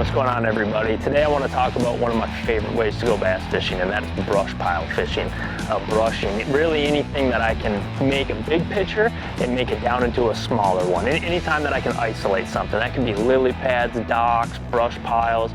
What's going on, everybody? Today I want to talk about one of my favorite ways to go bass fishing, and that is brush pile fishing. Brushing, really anything that I can make a big picture and make it down into a smaller one. Anytime that I can isolate something, that can be lily pads, docks, brush piles,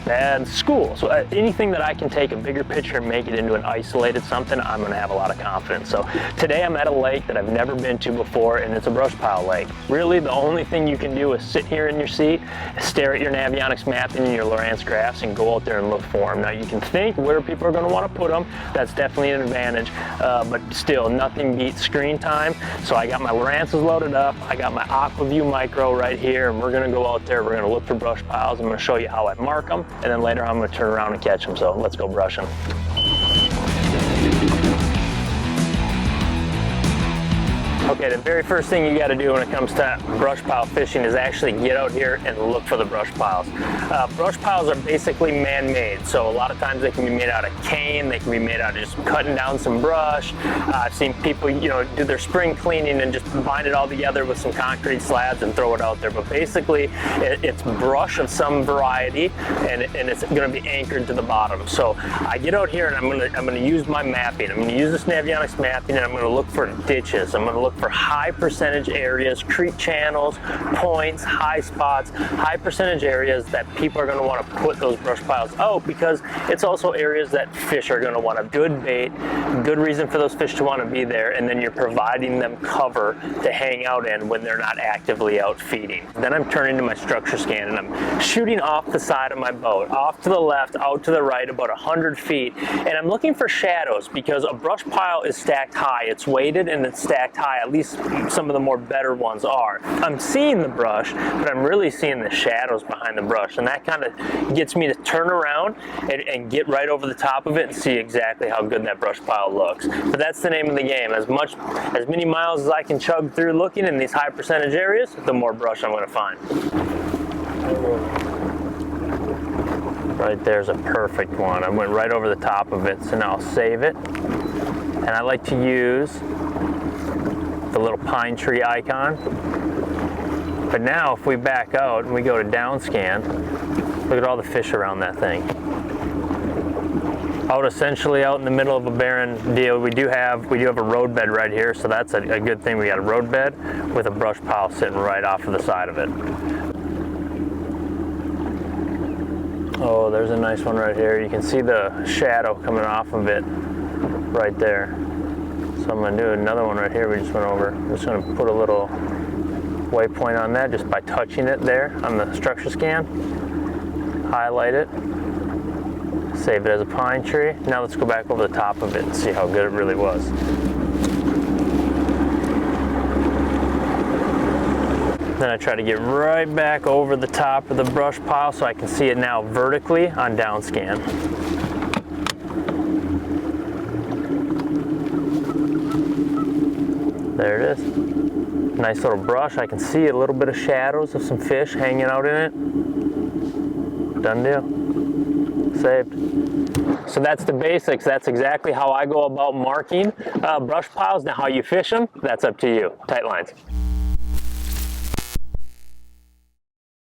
beds, schools. So anything that I can take a bigger picture and make it into an isolated something, I'm going to have a lot of confidence. So today I'm at a lake that I've never been to before, and it's a brush pile lake. Really, the only thing you can do is sit here in your seat, stare at your Navionics mapping and your Lowrance graphs, and go out there and look for them. Now you can think where people are going to want to put them. That's definitely an advantage, but still, nothing beats screen time. So I got my Lowrances loaded up. I got my AquaView Micro right here, and we're going to go out there. We're going to look for brush piles. I'm going to show you how I mark them, and then later I'm going to turn around and catch them. So let's go brushing. Okay, the very first thing you got to do when it comes to brush pile fishing is actually get out here and look for the brush piles. Brush piles are basically man-made, so a lot of times they can be made out of cane, they can be made out of just cutting down some brush. I've seen people, do their spring cleaning and just bind it all together with some concrete slabs and throw it out there. But basically, it's brush of some variety, and it's going to be anchored to the bottom. So I get out here and I'm going to use my mapping. I'm going to use this Navionics mapping, and I'm going to look for ditches. I'm going to look for high percentage areas, creek channels, points, high spots, high percentage areas that people are going to want to put those brush piles out, because it's also areas that fish are going to want a good bait, good reason for those fish to want to be there, and then you're providing them cover to hang out in when they're not actively out feeding. Then I'm turning to my StructureScan and I'm shooting off the side of my boat, off to the left, out to the right, about 100 feet, and I'm looking for shadows, because a brush pile is stacked high. It's weighted and it's stacked high. At least some of the more better ones are. I'm seeing the brush, but I'm really seeing the shadows behind the brush, and that kind of gets me to turn around and get right over the top of it and see exactly how good that brush pile looks. But that's the name of the game. As many miles as I can chug through looking in these high percentage areas, the more brush I'm going to find. Right there's a perfect one. I went right over the top of it, so now I'll save it. And I like to use the little pine tree icon. But now if we back out and we go to down scan, look at all the fish around that thing. Essentially out in the middle of a barren deal. We do have a road bed right here, so that's a good thing. We got a road bed with a brush pile sitting right off of the side of it. Oh, there's a nice one right here. You can see the shadow coming off of it right there. So I'm going to do another one right here we just went over. I'm just going to put a little waypoint on that just by touching it there on the StructureScan. Highlight it. Save it as a pine tree. Now let's go back over the top of it and see how good it really was. Then I try to get right back over the top of the brush pile so I can see it now vertically on down scan. There it is. Nice little brush. I can see a little bit of shadows of some fish hanging out in it. Done deal. Saved. So that's the basics. That's exactly how I go about marking brush piles. Now how you fish them, that's up to you. Tight lines.